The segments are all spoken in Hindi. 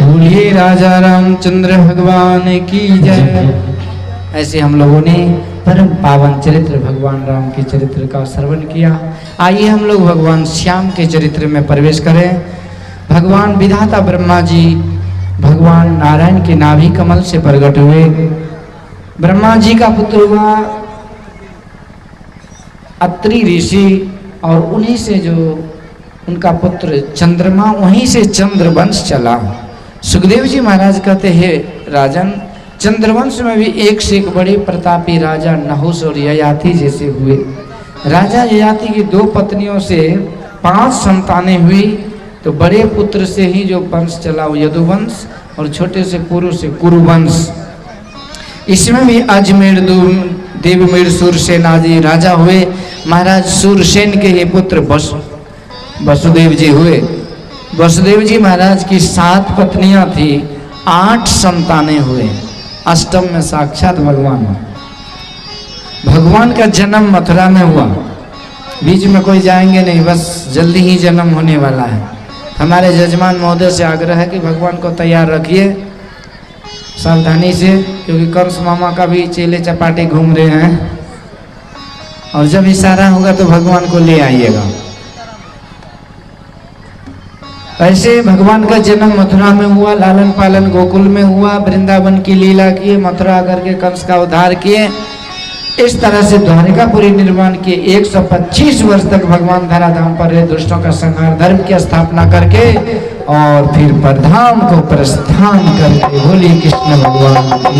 बोलिए राजा रामचंद्र भगवान की जय। ऐसे हम लोगों ने परम पावन चरित्र भगवान राम के चरित्र का श्रवण किया। आइए हम लोग भगवान श्याम के चरित्र में प्रवेश करें। भगवान विधाता ब्रह्मा जी भगवान नारायण के नाभि कमल से प्रकट हुए। ब्रह्मा जी का पुत्र हुआ अत्रि ऋषि और उन्हीं से जो उनका पुत्र चंद्रमा, वहीं से चंद्रवंश चला। सुखदेव जी महाराज कहते हैं राजन, चंद्रवंश में भी एक से एक बड़े प्रतापी राजा नहुष और ययाति जैसे हुए। राजा ययाति की 2 पत्नियों से 5 संतानें हुई। तो बड़े पुत्र से ही जो वंश चला वो यदुवंश और छोटे से पुरुष से कुरुवंश। इसमें भी अजमेर देवमेर सूरसेन आदि राजा हुए। महाराज सूरसेन के ही पुत्र वसुदेव जी हुए। वसुदेव जी महाराज की 7 पत्नियां थी, 8 संतानें हुए। अष्टम में साक्षात भगवान का जन्म मथुरा में हुआ। बीच में कोई जाएंगे नहीं, बस जल्दी ही जन्म होने वाला है। हमारे जजमान महोदय से आग्रह है कि भगवान को तैयार रखिए सावधानी से, क्योंकि कंस मामा का भी चेले चपाटे घूम रहे हैं। और जब इशारा होगा तो भगवान को ले आइएगा। ऐसे भगवान का जन्म मथुरा में हुआ, लालन पालन गोकुल में हुआ, वृंदावन की लीला किए, मथुरा करके कंस का उद्धार किए। इस तरह से द्वारिकापुरी निर्माण किए। 125 वर्ष तक भगवान धराधाम पर रहे, दुष्टों का संहार, धर्म की स्थापना करके और फिर परधाम को प्रस्थान करके। बोलिए कृष्ण भगवान की।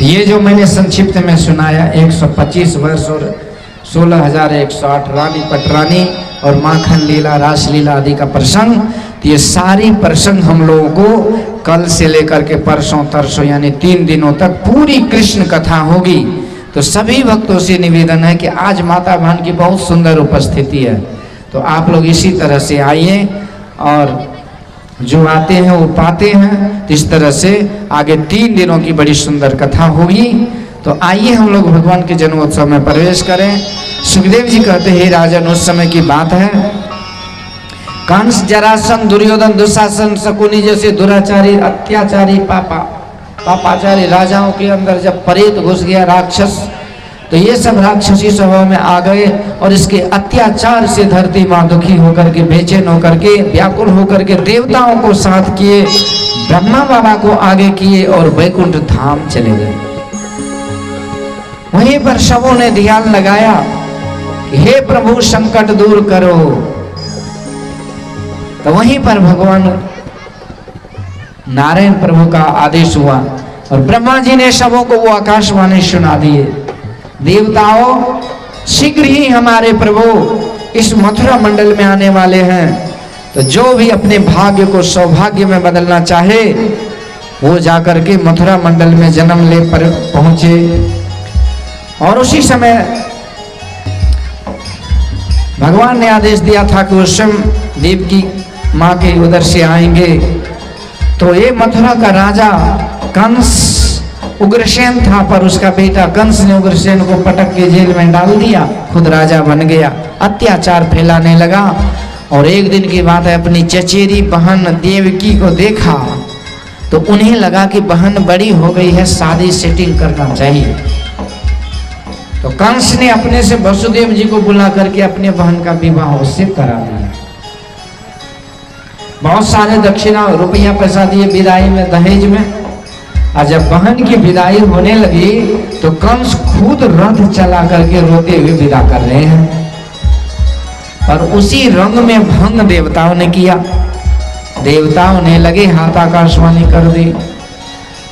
ये जो मैंने संक्षिप्त में सुनाया 125 वर्ष और 16,108 रानी पटरानी और माखन लीला, रास लीला आदि का प्रसंग, तो ये सारी प्रसंग हम लोगों को कल से लेकर के परसों तरसों यानी 3 दिनों तक पूरी कृष्ण कथा होगी। तो सभी भक्तों से निवेदन है कि आज माता भान की बहुत सुंदर उपस्थिति है, तो आप लोग इसी तरह से आइए और जो आते हैं वो पाते हैं। तो इस तरह से आगे 3 दिनों की बड़ी सुंदर कथा होगी। तो आइए हम लोग भगवान के जन्मोत्सव में प्रवेश करें। सुखदेव जी कहते हैं राजन, उस समय की बात है, कंस, जरासंध, दुर्योधन, दुशासन, शकुनी जैसे दुराचारी, अत्याचारी, पापाचारी राजाओं के अंदर जब प्रेत घुस गया, राक्षस, तो ये सब राक्षसी स्वभाव में आ गए और इसके अत्याचार से धरती माँ दुखी होकर के, बेचैन होकर के, व्याकुल होकर के देवताओं को साथ किए, ब्रह्मा बाबा को आगे किए और वैकुंठ धाम चले गए। वहीं पर सबों ने ध्यान लगाया कि हे प्रभु संकट दूर करो। तो वहीं पर भगवान नारायण प्रभु का आदेश हुआ और ब्रह्मा जी ने सबों को वो आकाशवाणी सुना दिए, देवताओं शीघ्र ही हमारे प्रभु इस मथुरा मंडल में आने वाले हैं। तो जो भी अपने भाग्य को सौभाग्य में बदलना चाहे वो जाकर के मथुरा मंडल में जन्म ले पर पहुंचे। और उसी समय भगवान ने आदेश दिया था कि वो स्वयं देव की माँ के उधर से आएंगे। तो ये मथुरा का राजा कंस उग्रसेन था, पर उसका बेटा कंस ने उग्रसेन को पटक के जेल में डाल दिया, खुद राजा बन गया, अत्याचार फैलाने लगा। और एक दिन की बात है, अपनी चचेरी बहन देवकी को देखा तो उन्हें लगा कि बहन बड़ी हो गई है, शादी सेटिंग करना चाहिए। तो कंस ने अपने से वसुदेव जी को बुला करके अपने बहन का विवाह उससे करा दिया। बहुत सारे दक्षिणा रुपया पैसा दिए विदाई में, दहेज में। और जब बहन की विदाई होने लगी तो कंस खुद रथ चला करके रोते हुए विदा कर रहे हैं। और उसी रंग में भंग देवताओं ने किया। देवताओं ने लगे हाथ आकाशवाणी कर दी,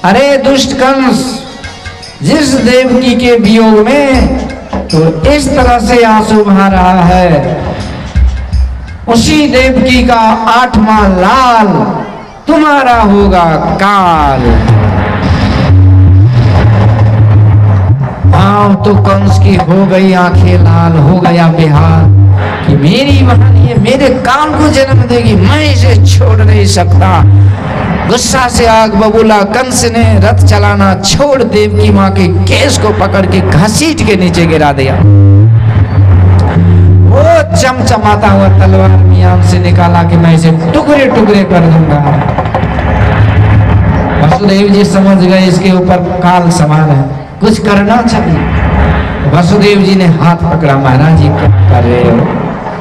अरे दुष्ट कंस, जिस देवकी के वियोग में तो इस तरह से आंसू बहा रहा है, उसी देवकी का 8वां लाल तुम्हारा होगा काल। आओ तो कंस की हो गई आंखें लाल, हो गया बेहाल कि मेरी बहन ये मेरे कान को जन्म देगी, मैं इसे छोड़ नहीं सकता। गुस्सा से आग बबूला कंस ने रथ चलाना छोड़ देवकी माँ के केस को पकड़ के घसीट के नीचे गिरा दिया। वो चमचमाता हुआ तलवार मियान से निकाला कि मैं इसे टुकड़े टुकड़े कर दूंगा। वसुदेव जी समझ गए इसके ऊपर काल सवार है, कुछ करना चाहिए। वसुदेव जी ने हाथ पकड़ा, महाराज जी क्या कर रहे हो?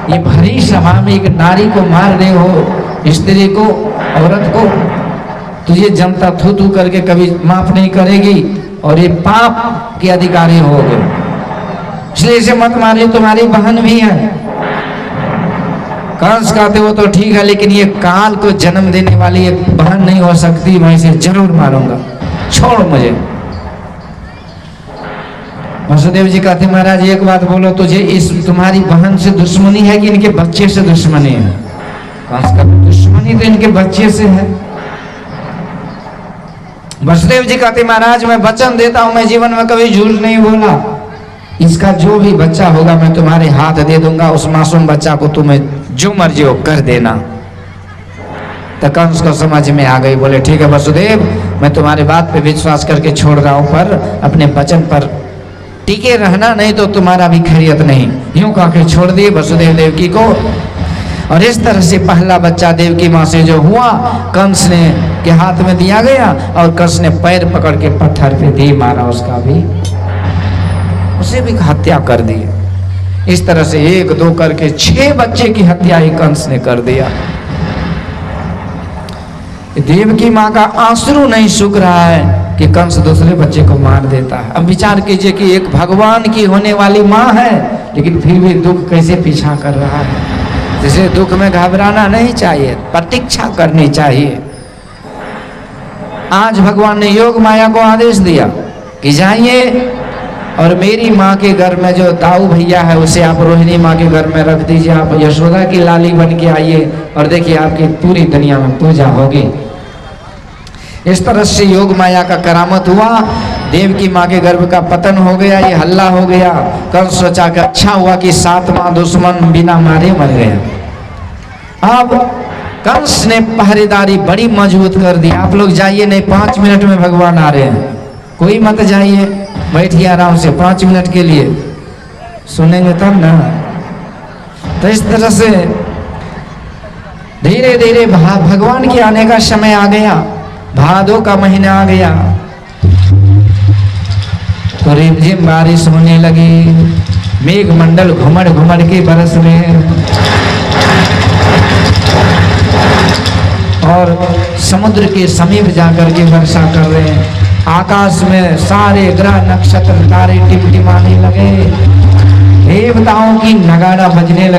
ये भरी सभा में एक नारी को मार रहे हो, स्त्री को, औरत को। तुझे जनता थू थू करके कभी माफ नहीं करेगी और ये पाप के अधिकारी हो गए, इसलिए इसे मत मारिए, तुम्हारी बहन भी है। कंस कहते हो तो ठीक है, लेकिन ये काल को जन्म देने वाली एक बहन नहीं हो सकती, मैं इसे जरूर मारूंगा, छोड़ मुझे। वसुदेव जी कहते महाराज एक बात बोलो, तुझे इस तुम्हारी बहन से दुश्मनी है कि इनके बच्चे से दुश्मनी है? कंस का दुश्मनी तो इनके बच्चे से है। वसुदेव जी कहते महाराज मैं वचन देता हूं, मैं जीवन में कभी झूठ नहीं बोला, इसका जो भी बच्चा होगा मैं तुम्हारे हाथ दे दूंगा, उस मासूम बच्चा को तुम्हें जो मर्जी हो कर देना। तो कंस को समझ में आ गई, बोले ठीक है वसुदेव, मैं तुम्हारी बात पे विश्वास करके छोड़ रहा हूं, पर अपने वचन पर टिके रहना, नहीं तो तुम्हारा भी खैरियत नहीं। यूं कह के छोड़ दिए वसुदेव देवकी को। और इस तरह से पहला बच्चा देवकी माँ से जो हुआ कंस ने के हाथ में दिया गया, और कंस ने पैर पकड़ के पत्थर पे दे मारा, उसका भी, उसे भी हत्या कर दी। इस तरह से 1 2 करके 6 बच्चे की हत्या ही कंस ने कर दिया। देवकी माँ का आंसू नहीं सूख रहा है कि कंस दूसरे बच्चे को मार देता है। अब विचार कीजिए कि एक भगवान की होने वाली माँ है, लेकिन फिर भी दुख कैसे पीछा कर रहा है। जैसे दुख में घबराना नहीं चाहिए, प्रतीक्षा करनी चाहिए। आज भगवान ने योग माया को आदेश दिया कि जाइए और मेरी माँ के घर में जो दाऊ भैया है उसे आप रोहिणी माँ के घर में रख दीजिए, आप यशोदा की लाली बन के आइए और देखिए आपकी पूरी दुनिया में पूजा होगी। इस तरह से योग माया का करामत हुआ, देवकी माँ के गर्भ का पतन हो गया, ये हल्ला हो गया। कंस सोचा कि अच्छा हुआ कि 7वां दुश्मन बिना मारे मर गया। अब कंस ने पहरेदारी बड़ी मजबूत कर दी। आप लोग जाइए, नहीं 5 मिनट में भगवान आ रहे हैं, कोई मत जाइए, बैठिए आराम से 5 मिनट के लिए, सुनेंगे तब ना। तो इस तरह से धीरे धीरे भगवान के आने का समय आ गया, भादों का महीना आ गया, तो रिमझिम बारिश होने लगी, मेघ मंडल घुमड़ घुमड़ के बरस रहे हैं, और समुद्र के समीप जाकर के वर्षा कर रहे हैं। आकाश में सारे ग्रह नक्षत्र तारे टिमटिमाने लगे, देवताओं की नगाड़ा बजने लगी।